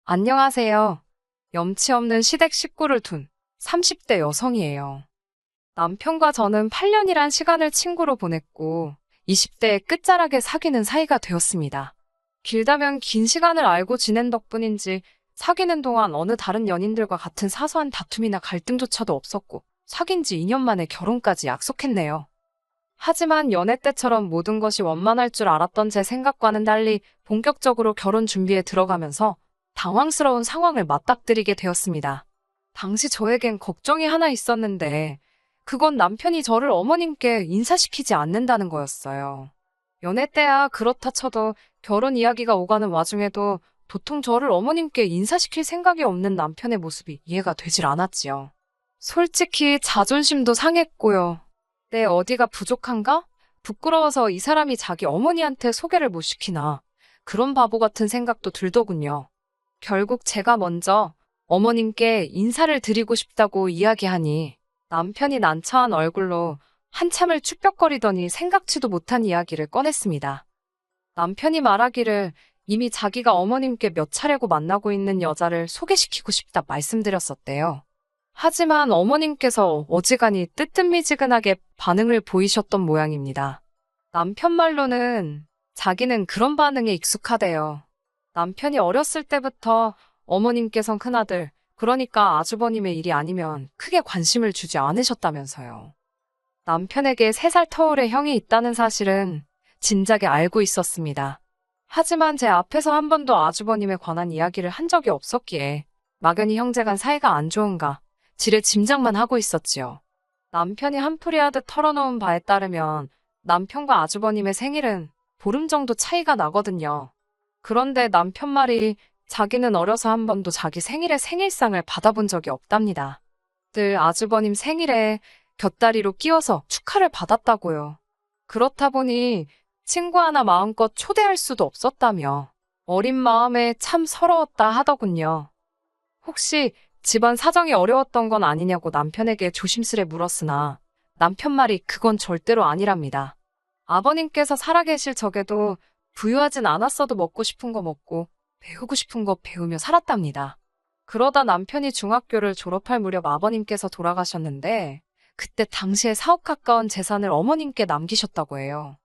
안녕하세요. 염치 없는 시댁 식구를 둔 30대 여성이에요. 남편과 저는 8년이란 시간을 친구로 보냈고 20대의 끝자락에 사귀는 사이가 되었습니다. 길다면 긴 시간을 알고 지낸 덕분인지 사귀는 동안 어느 다른 연인들과 같은 사소한 다툼이나 갈등조차도 없었고 사귄 지 2년 만에 결혼까지 약속했네요. 하지만 연애 때처럼 모든 것이 원만할 줄 알았던 제 생각과는 달리 본격적으로 결혼 준비에 들어가면서 당황스러운 상황을 맞닥뜨리게 되었습니다. 당시 저에겐 걱정이 하나 있었는데 그건 남편이 저를 어머님께 인사시키지 않는다는 거였어요. 연애 때야 그렇다 쳐도 결혼 이야기가 오가는 와중에도 도통 저를 어머님께 인사시킬 생각이 없는 남편의 모습이 이해가 되질 않았지요. 솔직히 자존심도 상했고요. 내 어디가 부족한가? 부끄러워서 이 사람이 자기 어머니한테 소개를 못 시키나. 그런 바보 같은 생각도 들더군요. 결국 제가 먼저 어머님께 인사를 드리고 싶다고 이야기하니 남편이 난처한 얼굴로 한참을 축벽거리더니 생각지도 못한 이야기를 꺼냈습니다. 남편이 말하기를 이미 자기가 어머님께 몇 차례고 만나고 있는 여자를 소개시키고 싶다 말씀드렸었대요. 하지만 어머님께서 어지간히 뜨뜻미지근하게 반응을 보이셨던 모양입니다. 남편 말로는 자기는 그런 반응에 익숙하대요. 남편이 어렸을 때부터 어머님께선 큰아들, 그러니까 아주버님의 일이 아니면 크게 관심을 주지 않으셨다면서요. 남편에게 3살 터울의 형이 있다는 사실은 진작에 알고 있었습니다. 하지만 제 앞에서 한 번도 아주버님에 관한 이야기를 한 적이 없었기에 막연히 형제간 사이가 안 좋은가 지레 짐작만 하고 있었지요. 남편이 한풀이하듯 털어놓은 바에 따르면 남편과 아주버님의 생일은 보름 정도 차이가 나거든요. 그런데 남편 말이 자기는 어려서 한 번도 자기 생일에 생일상을 받아본 적이 없답니다. 늘 아주버님 생일에 곁다리로 끼워서 축하를 받았다고요. 그렇다 보니 친구 하나 마음껏 초대할 수도 없었다며 어린 마음에 참 서러웠다 하더군요. 혹시 집안 사정이 어려웠던 건 아니냐고 남편에게 조심스레 물었으나 남편 말이 그건 절대로 아니랍니다. 아버님께서 살아계실 적에도 부유하진 않았어도 먹고 싶은 거 먹고 배우고 싶은 거 배우며 살았답니다. 그러다 남편이 중학교를 졸업할 무렵 아버님께서 돌아가셨는데 그때 당시에 4억 가까운 재산을 어머님께 남기셨다고 해요.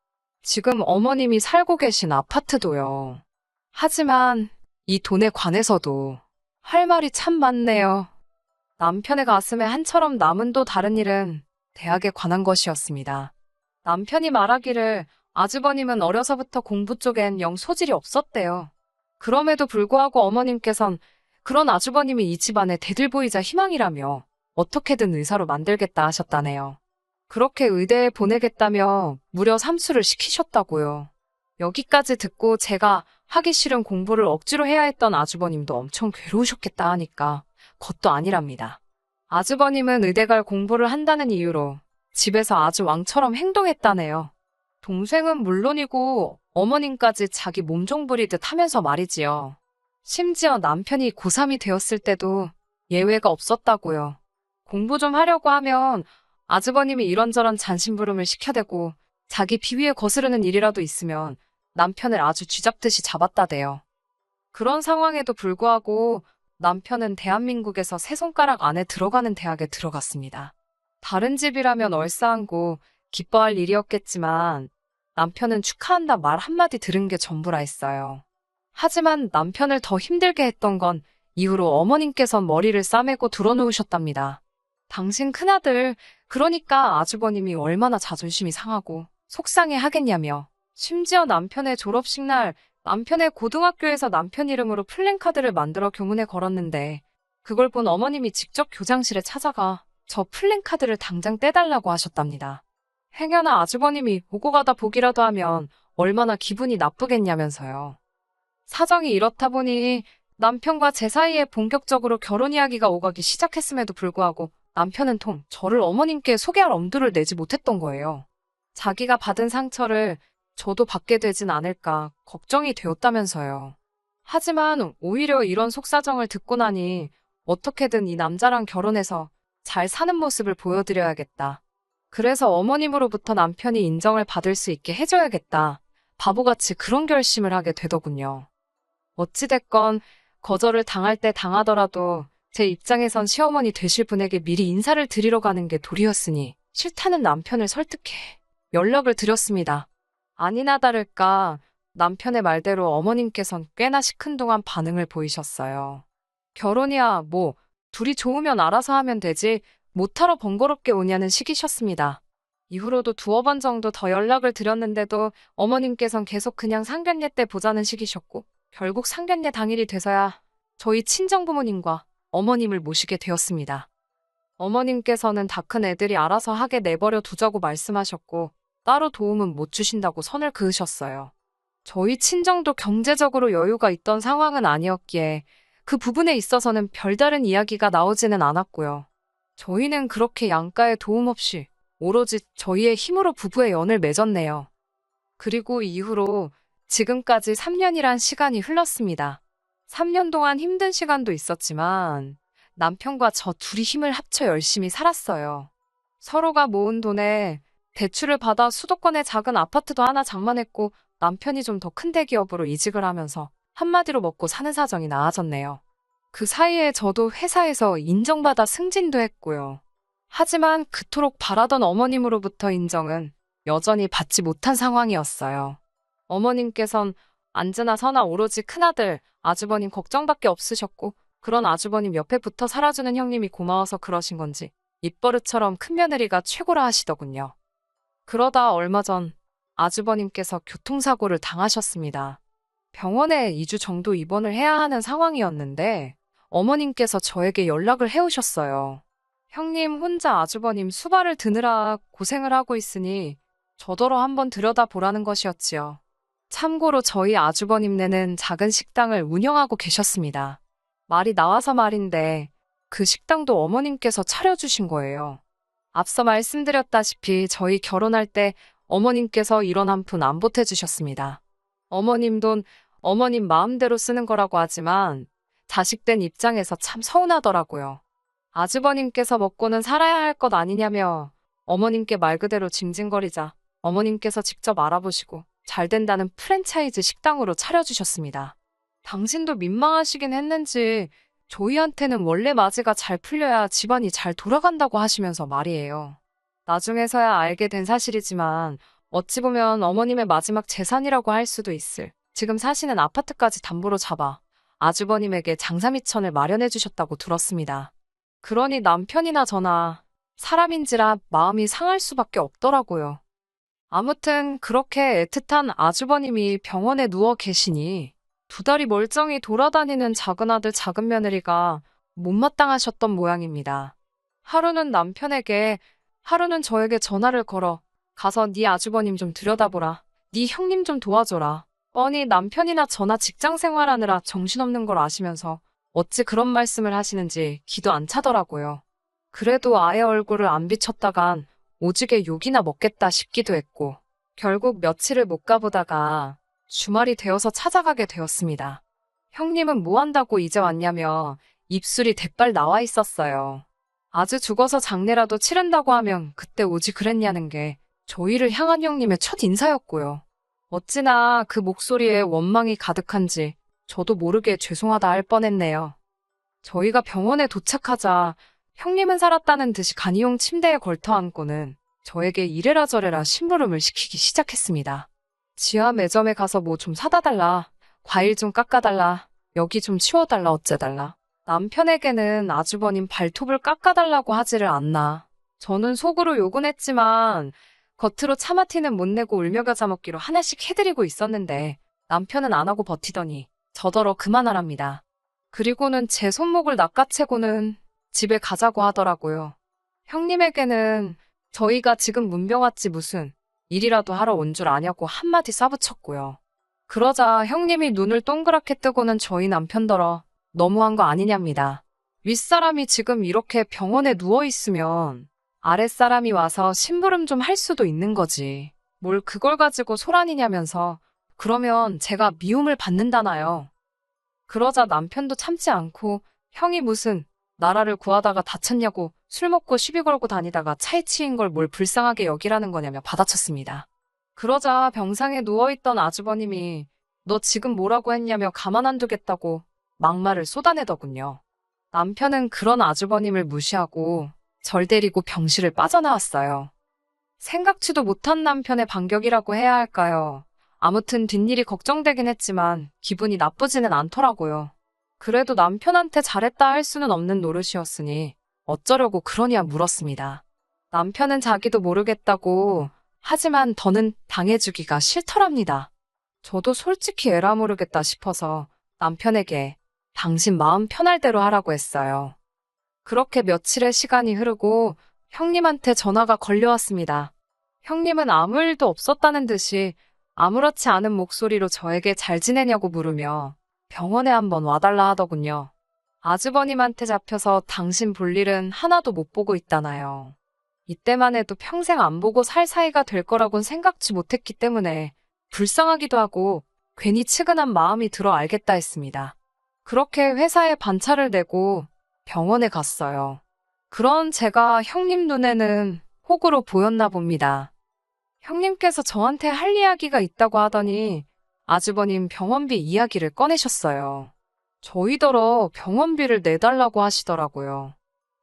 지금 어머님이 살고 계신 아파트도요. 하지만 이 돈에 관해서도 할 말이 참 많네요. 남편의 가슴에 한처럼 남은 또 다른 일은 대학에 관한 것이었습니다. 남편이 말하기를 아주버님은 어려서부터 공부 쪽엔 영 소질이 없었대요. 그럼에도 불구하고 어머님께선 그런 아주버님이 이 집안의 대들보이자 희망이라며 어떻게든 의사로 만들겠다 하셨다네요. 그렇게 의대에 보내겠다며 무려 삼수를 시키셨다고요. 여기까지 듣고 제가 하기 싫은 공부를 억지로 해야 했던 아주버님도 엄청 괴로우셨겠다 하니까 그것도 아니랍니다. 아주버님은 의대 갈 공부를 한다는 이유로 집에서 아주 왕처럼 행동했다네요. 동생은 물론이고 어머님까지 자기 몸종 부리듯 하면서 말이지요. 심지어 남편이 고3이 되었을 때도 예외가 없었다고요. 공부 좀 하려고 하면 아주버님이 이런저런 잔심부름을 시켜대고 자기 비위에 거스르는 일이라도 있으면 남편을 아주 쥐잡듯이 잡았다대요. 그런 상황에도 불구하고 남편은 대한민국에서 세 손가락 안에 들어가는 대학에 들어갔습니다. 다른 집이라면 얼싸안고 기뻐할 일이었겠지만 남편은 축하한다 말 한마디 들은 게 전부라 했어요. 하지만 남편을 더 힘들게 했던 건 이후로 어머님께선 머리를 싸매고 드러누우셨답니다. 당신 큰아들, 그러니까 아주버님이 얼마나 자존심이 상하고 속상해 하겠냐며. 심지어 남편의 졸업식 날 남편의 고등학교에서 남편 이름으로 플랜카드를 만들어 교문에 걸었는데 그걸 본 어머님이 직접 교장실에 찾아가 저 플랜카드를 당장 떼달라고 하셨답니다. 행여나 아주버님이 오고 가다 보기라도 하면 얼마나 기분이 나쁘겠냐면서요. 사정이 이렇다 보니 남편과 제 사이에 본격적으로 결혼 이야기가 오가기 시작했음에도 불구하고 남편은 통 저를 어머님께 소개할 엄두를 내지 못했던 거예요. 자기가 받은 상처를 저도 받게 되진 않을까 걱정이 되었다면서요. 하지만 오히려 이런 속사정을 듣고 나니 어떻게든 이 남자랑 결혼해서 잘 사는 모습을 보여드려야겠다. 그래서 어머님으로부터 남편이 인정을 받을 수 있게 해줘야겠다. 바보같이 그런 결심을 하게 되더군요. 어찌됐건 거절을 당할 때 당하더라도 제 입장에선 시어머니 되실 분에게 미리 인사를 드리러 가는 게 도리였으니 싫다는 남편을 설득해 연락을 드렸습니다. 아니나 다를까 남편의 말대로 어머님께선 꽤나 시큰둥한 반응을 보이셨어요. 결혼이야 뭐 둘이 좋으면 알아서 하면 되지 못하러 번거롭게 오냐는 식이셨습니다. 이후로도 두어 번 정도 더 연락을 드렸는데도 어머님께선 계속 그냥 상견례 때 보자는 식이셨고 결국 상견례 당일이 돼서야 저희 친정부모님과 어머님을 모시게 되었습니다. 어머님께서는 다 큰 애들이 알아서 하게 내버려 두자고 말씀하셨고 따로 도움은 못 주신다고 선을 그으셨어요. 저희 친정도 경제적으로 여유가 있던 상황은 아니었기에 그 부분에 있어서는 별다른 이야기가 나오지는 않았고요. 저희는 그렇게 양가의 도움 없이 오로지 저희의 힘으로 부부의 연을 맺었네요. 그리고 이후로 지금까지 3년이란 시간이 흘렀습니다. 3년 동안 힘든 시간도 있었지만 남편과 저 둘이 힘을 합쳐 열심히 살았어요. 서로가 모은 돈에 대출을 받아 수도권의 작은 아파트도 하나 장만했고 남편이 좀 더 큰 대기업으로 이직을 하면서 한마디로 먹고 사는 사정이 나아졌네요. 그 사이에 저도 회사에서 인정받아 승진도 했고요. 하지만 그토록 바라던 어머님으로부터 인정은 여전히 받지 못한 상황이었어요. 어머님께선 안즈나 서나 오로지 큰아들, 아주버님 걱정밖에 없으셨고 그런 아주버님 옆에 붙어 살아주는 형님이 고마워서 그러신 건지 입버릇처럼 큰며느리가 최고라 하시더군요. 그러다 얼마 전 아주버님께서 교통사고를 당하셨습니다. 병원에 2주 정도 입원을 해야 하는 상황이었는데 어머님께서 저에게 연락을 해오셨어요. 형님 혼자 아주버님 수발을 드느라 고생을 하고 있으니 저더러 한번 들여다보라는 것이었지요. 참고로 저희 아주버님네는 작은 식당을 운영하고 계셨습니다. 말이 나와서 말인데 그 식당도 어머님께서 차려주신 거예요. 앞서 말씀드렸다시피 저희 결혼할 때 어머님께서 1원 한 푼 안 보태주셨습니다. 어머님 돈, 어머님 마음대로 쓰는 거라고 하지만 자식된 입장에서 참 서운하더라고요. 아주버님께서 먹고는 살아야 할 것 아니냐며 어머님께 말 그대로 징징거리자 어머님께서 직접 알아보시고 잘 된다는 프랜차이즈 식당으로 차려주셨습니다. 당신도 민망하시긴 했는지 저희한테는 원래 맞이가 잘 풀려야 집안이 잘 돌아간다고 하시면서 말이에요. 나중에서야 알게 된 사실이지만 어찌 보면 어머님의 마지막 재산이라고 할 수도 있을 지금 사시는 아파트까지 담보로 잡아 아주버님에게 장사미천을 마련해 주셨다고 들었습니다. 그러니 남편이나 저나 사람인지라 마음이 상할 수밖에 없더라고요. 아무튼 그렇게 애틋한 아주버님이 병원에 누워 계시니 2달이 멀쩡히 돌아다니는 작은아들 작은며느리가 못마땅하셨던 모양입니다. 하루는 남편에게 하루는 저에게 전화를 걸어 가서 네 아주버님 좀 들여다보라. 네 형님 좀 도와줘라. 뻔히 남편이나 저나 직장 생활하느라 정신없는 걸 아시면서 어찌 그런 말씀을 하시는지 기도 안 차더라고요. 그래도 아예 얼굴을 안 비쳤다간 오지게 욕이나 먹겠다 싶기도 했고 결국 며칠을 못 가보다가 주말이 되어서 찾아가게 되었습니다. 형님은 뭐 한다고 이제 왔냐며 입술이 대빨 나와 있었어요. 아주 죽어서 장례라도 치른다고 하면 그때 오지 그랬냐는 게 저희를 향한 형님의 첫 인사였고요. 어찌나 그 목소리에 원망이 가득한지 저도 모르게 죄송하다 할 뻔했네요. 저희가 병원에 도착하자 형님은 살았다는 듯이 간이용 침대에 걸터앉고는 저에게 이래라 저래라 심부름을 시키기 시작했습니다. 지하 매점에 가서 뭐 좀 사다 달라. 과일 좀 깎아달라. 여기 좀 치워달라 어째달라. 남편에게는 아주버님 발톱을 깎아달라고 하지를 않나. 저는 속으로 욕은 했지만 겉으로 차마티는 못 내고 울며 겨자 먹기로 하나씩 해드리고 있었는데 남편은 안 하고 버티더니 저더러 그만하랍니다. 그리고는 제 손목을 낚아채고는 집에 가자고 하더라고요. 형님에게는 저희가 지금 문병 왔지 무슨 일이라도 하러 온 줄 아냐고 한마디 쏴붙였고요. 그러자 형님이 눈을 동그랗게 뜨고는 저희 남편더러 너무한 거 아니냐입니다. 윗사람이 지금 이렇게 병원에 누워있으면 아랫사람이 와서 심부름 좀 할 수도 있는 거지. 뭘 그걸 가지고 소란이냐면서 그러면 제가 미움을 받는다나요. 그러자 남편도 참지 않고 형이 무슨 나라를 구하다가 다쳤냐고 술 먹고 시비 걸고 다니다가 차에 치인 걸 뭘 불쌍하게 여기라는 거냐며 받아쳤습니다. 그러자 병상에 누워있던 아주버님이 너 지금 뭐라고 했냐며 가만 안 두겠다고 막말을 쏟아내더군요. 남편은 그런 아주버님을 무시하고 절 데리고 병실을 빠져나왔어요. 생각지도 못한 남편의 반격이라고 해야 할까요? 아무튼 뒷일이 걱정되긴 했지만 기분이 나쁘지는 않더라고요. 그래도 남편한테 잘했다 할 수는 없는 노릇이었으니 어쩌려고 그러냐 물었습니다. 남편은 자기도 모르겠다고 하지만 더는 당해주기가 싫더랍니다. 저도 솔직히 에라 모르겠다 싶어서 남편에게 당신 마음 편할 대로 하라고 했어요. 그렇게 며칠의 시간이 흐르고 형님한테 전화가 걸려왔습니다. 형님은 아무 일도 없었다는 듯이 아무렇지 않은 목소리로 저에게 잘 지내냐고 물으며 병원에 한번 와달라 하더군요. 아주버님한테 잡혀서 당신 볼 일은 하나도 못 보고 있다나요. 이때만 해도 평생 안 보고 살 사이가 될 거라곤 생각지 못했기 때문에 불쌍하기도 하고 괜히 측은한 마음이 들어 알겠다 했습니다. 그렇게 회사에 반차를 내고 병원에 갔어요. 그런 제가 형님 눈에는 호구로 보였나 봅니다. 형님께서 저한테 할 이야기가 있다고 하더니 아주버님 병원비 이야기를 꺼내셨어요. 저희더러 병원비를 내달라고 하시더라고요.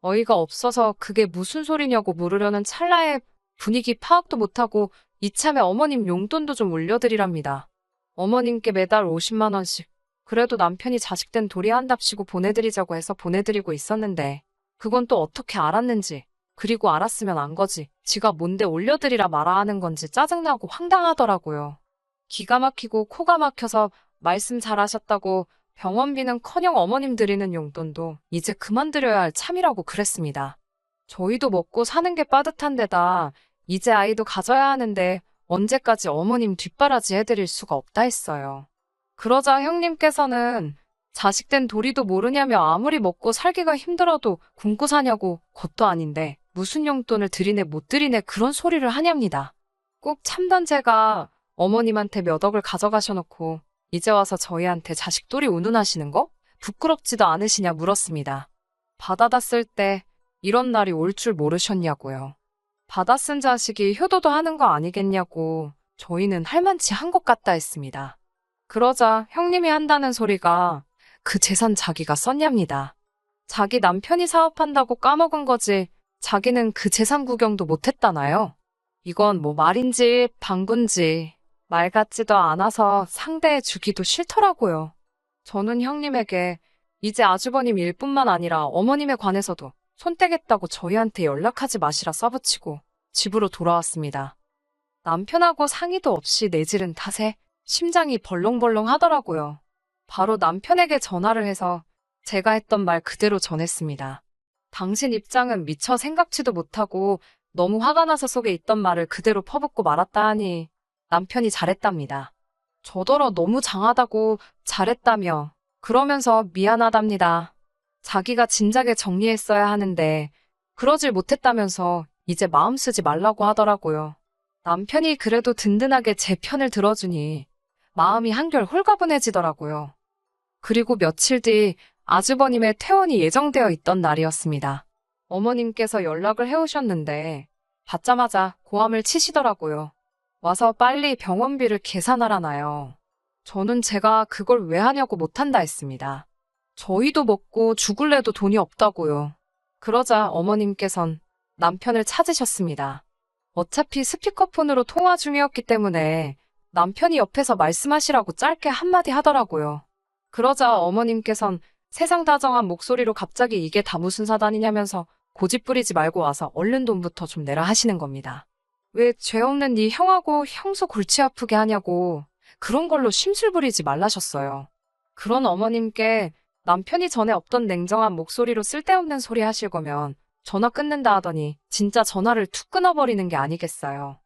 어이가 없어서 그게 무슨 소리냐고 물으려는 찰나에 분위기 파악도 못하고 이참에 어머님 용돈도 좀 올려드리랍니다. 어머님께 매달 50만 원씩. 그래도 남편이 자식된 도리한답시고 보내드리자고 해서 보내드리고 있었는데 그건 또 어떻게 알았는지, 그리고 알았으면 안 거지 지가 뭔데 올려드리라 말아 하는 건지 짜증나고 황당하더라고요. 기가 막히고 코가 막혀서 말씀 잘하셨다고 병원비는커녕 어머님 드리는 용돈도 이제 그만 드려야 할 참이라고 그랬습니다. 저희도 먹고 사는 게 빠듯한 데다 이제 아이도 가져야 하는데 언제까지 어머님 뒷바라지 해드릴 수가 없다 했어요. 그러자 형님께서는 자식된 도리도 모르냐며 아무리 먹고 살기가 힘들어도 굶고 사냐고 것도 아닌데 무슨 용돈을 드리네 못 드리네 그런 소리를 하냐입니다. 꼭 참던 제가 어머님한테 몇 억을 가져가셔놓고 이제 와서 저희한테 자식돌이 운운하시는 거? 부끄럽지도 않으시냐 물었습니다. 받아다 쓸 때 이런 날이 올 줄 모르셨냐고요. 받아 쓴 자식이 효도도 하는 거 아니겠냐고 저희는 할만치 한 것 같다 했습니다. 그러자 형님이 한다는 소리가 그 재산 자기가 썼냐입니다. 자기 남편이 사업한다고 까먹은 거지 자기는 그 재산 구경도 못했다나요? 이건 뭐 말인지 방군지 말 같지도 않아서 상대해 주기도 싫더라고요. 저는 형님에게 이제 아주버님 일뿐만 아니라 어머님에 관해서도 손 떼겠다고 저희한테 연락하지 마시라 써붙이고 집으로 돌아왔습니다. 남편하고 상의도 없이 내지른 탓에 심장이 벌렁벌렁 하더라고요. 바로 남편에게 전화를 해서 제가 했던 말 그대로 전했습니다. 당신 입장은 미처 생각지도 못하고 너무 화가 나서 속에 있던 말을 그대로 퍼붓고 말았다 하니 남편이 잘했답니다. 저더러 너무 장하다고 잘했다며 그러면서 미안하답니다. 자기가 진작에 정리했어야 하는데 그러질 못했다면서 이제 마음 쓰지 말라고 하더라고요. 남편이 그래도 든든하게 제 편을 들어주니 마음이 한결 홀가분해지더라고요. 그리고 며칠 뒤 아주버님의 퇴원이 예정되어 있던 날이었습니다. 어머님께서 연락을 해오셨는데 받자마자 고함을 치시더라고요. 와서 빨리 병원비를 계산하라나요. 저는 제가 그걸 왜 하냐고 못한다 했습니다. 저희도 먹고 죽을래도 돈이 없다고요. 그러자 어머님께선 남편을 찾으셨습니다. 어차피 스피커폰으로 통화 중이었기 때문에 남편이 옆에서 말씀하시라고 짧게 한마디 하더라고요. 그러자 어머님께선 세상 다정한 목소리로 갑자기 이게 다 무슨 사단이냐면서 고집 부리지 말고 와서 얼른 돈부터 좀 내라 하시는 겁니다. 왜 죄 없는 네 형하고 형수 골치 아프게 하냐고 그런 걸로 심술 부리지 말라셨어요. 그런 어머님께 남편이 전에 없던 냉정한 목소리로 쓸데없는 소리 하실 거면 전화 끊는다 하더니 진짜 전화를 툭 끊어버리는 게 아니겠어요.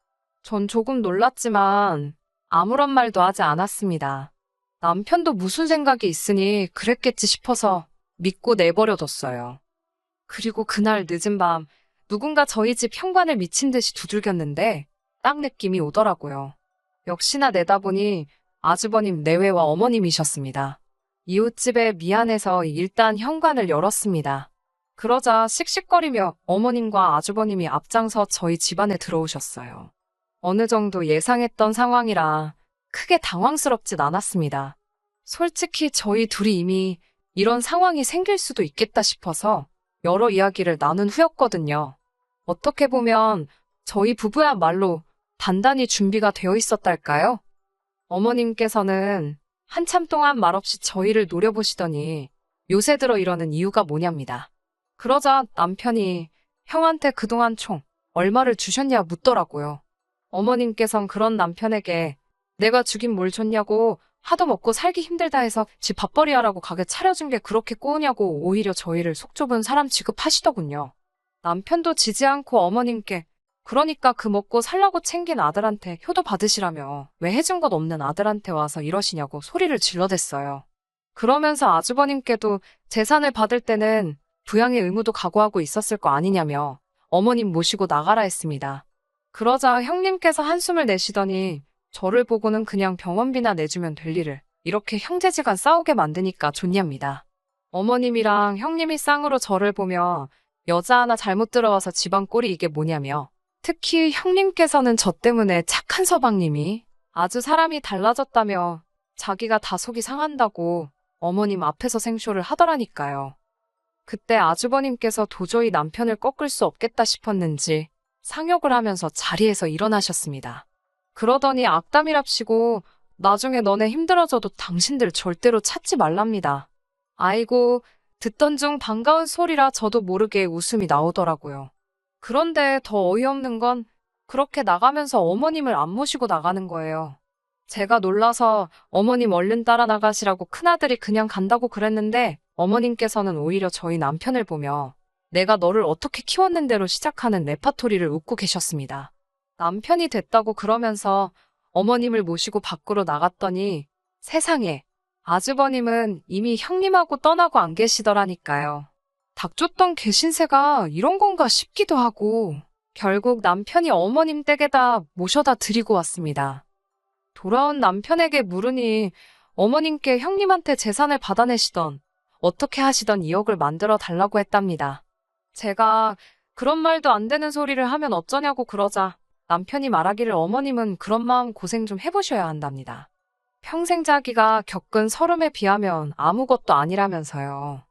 전 조금 놀랐지만 아무런 말도 하지 않았습니다. 남편도 무슨 생각이 있으니 그랬겠지 싶어서 믿고 내버려뒀어요. 그리고 그날 늦은 밤 누군가 저희 집 현관을 미친 듯이 두들겼는데 딱 느낌이 오더라고요. 역시나 내다보니 아주버님 내외와 어머님이셨습니다. 이웃집에 미안해서 일단 현관을 열었습니다. 그러자 씩씩거리며 어머님과 아주버님이 앞장서 저희 집안에 들어오셨어요. 어느 정도 예상했던 상황이라 크게 당황스럽진 않았습니다. 솔직히 저희 둘이 이미 이런 상황이 생길 수도 있겠다 싶어서 여러 이야기를 나눈 후였거든요. 어떻게 보면 저희 부부야말로 단단히 준비가 되어 있었달까요? 어머님께서는 한참 동안 말없이 저희를 노려보시더니 요새 들어 이러는 이유가 뭐냐입니다. 그러자 남편이 형한테 그동안 총 얼마를 주셨냐 묻더라고요. 어머님께선 그런 남편에게 내가 주긴 뭘 줬냐고 하도 먹고 살기 힘들다 해서 집 밥벌이 하라고 가게 차려준 게 그렇게 꼬우냐고 오히려 저희를 속 좁은 사람 취급하시더군요. 남편도 지지 않고 어머님께 그러니까 그 먹고 살라고 챙긴 아들한테 효도 받으시라며 왜 해준 것 없는 아들한테 와서 이러시냐고 소리를 질러댔어요. 그러면서 아주버님께도 재산을 받을 때는 부양의 의무도 각오하고 있었을 거 아니냐며 어머님 모시고 나가라 했습니다. 그러자 형님께서 한숨을 내쉬더니 저를 보고는 그냥 병원비나 내주면 될 일을 이렇게 형제지간 싸우게 만드니까 좋냐입니다. 어머님이랑 형님이 쌍으로 저를 보며 여자 하나 잘못 들어와서 집안 꼴이 이게 뭐냐며 특히 형님께서는 저 때문에 착한 서방님이 아주 사람이 달라졌다며 자기가 다 속이 상한다고 어머님 앞에서 생쇼를 하더라니까요. 그때 아주버님께서 도저히 남편을 꺾을 수 없겠다 싶었는지 상욕을 하면서 자리에서 일어나셨습니다. 그러더니 악담이랍시고 나중에 너네 힘들어져도 당신들 절대로 찾지 말랍니다. 아이고, 듣던 중 반가운 소리라 저도 모르게 웃음이 나오더라고요. 그런데 더 어이없는 건 그렇게 나가면서 어머님을 안 모시고 나가는 거예요. 제가 놀라서 어머님 얼른 따라 나가시라고 큰아들이 그냥 간다고 그랬는데 어머님께서는 오히려 저희 남편을 보며 내가 너를 어떻게 키웠는데로 시작하는 레파토리를 웃고 계셨습니다. 남편이 됐다고 그러면서 어머님을 모시고 밖으로 나갔더니 세상에 아주버님은 이미 형님하고 떠나고 안 계시더라니까요. 닥쳤던 개신세가 이런 건가 싶기도 하고 결국 남편이 어머님 댁에다 모셔다 드리고 왔습니다. 돌아온 남편에게 물으니 어머님께 형님한테 재산을 받아내시던 어떻게 하시던 2억을 만들어 달라고 했답니다. 제가 그런 말도 안 되는 소리를 하면 어쩌냐고 그러자 남편이 말하기를 어머님은 그런 마음 고생 좀 해보셔야 한답니다. 평생 자기가 겪은 서름에 비하면 아무것도 아니라면서요.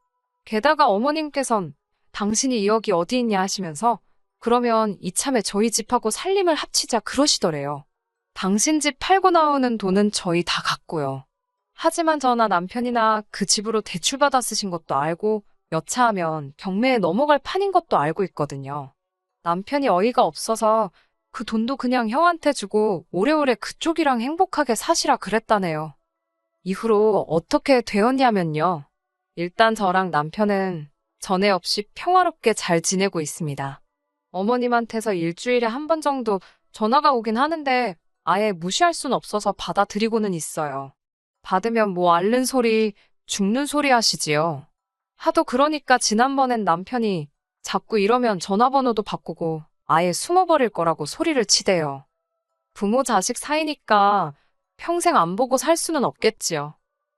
게다가 어머님께선 당신이 2억이 어디 있냐 하시면서 그러면 이참에 저희 집하고 살림을 합치자 그러시더래요. 당신 집 팔고 나오는 돈은 저희 다 갖고요. 하지만 저나 남편이나 그 집으로 대출받아 쓰신 것도 알고 여차하면 경매에 넘어갈 판인 것도 알고 있거든요. 남편이 어이가 없어서 그 돈도 그냥 형한테 주고 오래오래 그쪽이랑 행복하게 사시라 그랬다네요. 이후로 어떻게 되었냐면요. 일단 저랑 남편은 전에 없이 평화롭게 잘 지내고 있습니다. 어머님한테서 일주일에 한 번 정도 전화가 오긴 하는데 아예 무시할 순 없어서 받아드리고는 있어요. 받으면 뭐 앓는 소리, 죽는 소리 하시지요. 하도 그러니까 지난번엔 남편이 자꾸 이러면 전화번호도 바꾸고 아예 숨어버릴 거라고 소리를 치대요. 부모 자식 사이니까 평생 안 보고 살 수는 없겠지요.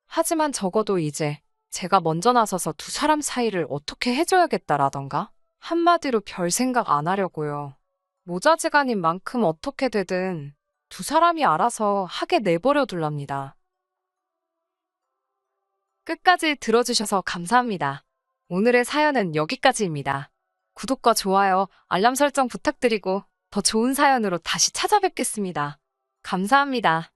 하지만 적어도 이제 제가 먼저 나서서 두 사람 사이를 어떻게 해줘야겠다라던가 한마디로 별 생각 안 하려고요. 모자지간인 만큼 어떻게 되든 두 사람이 알아서 하게 내버려 둘랍니다. 끝까지 들어주셔서 감사합니다. 오늘의 사연은 여기까지입니다. 구독과 좋아요, 알람 설정 부탁드리고 더 좋은 사연으로 다시 찾아뵙겠습니다. 감사합니다.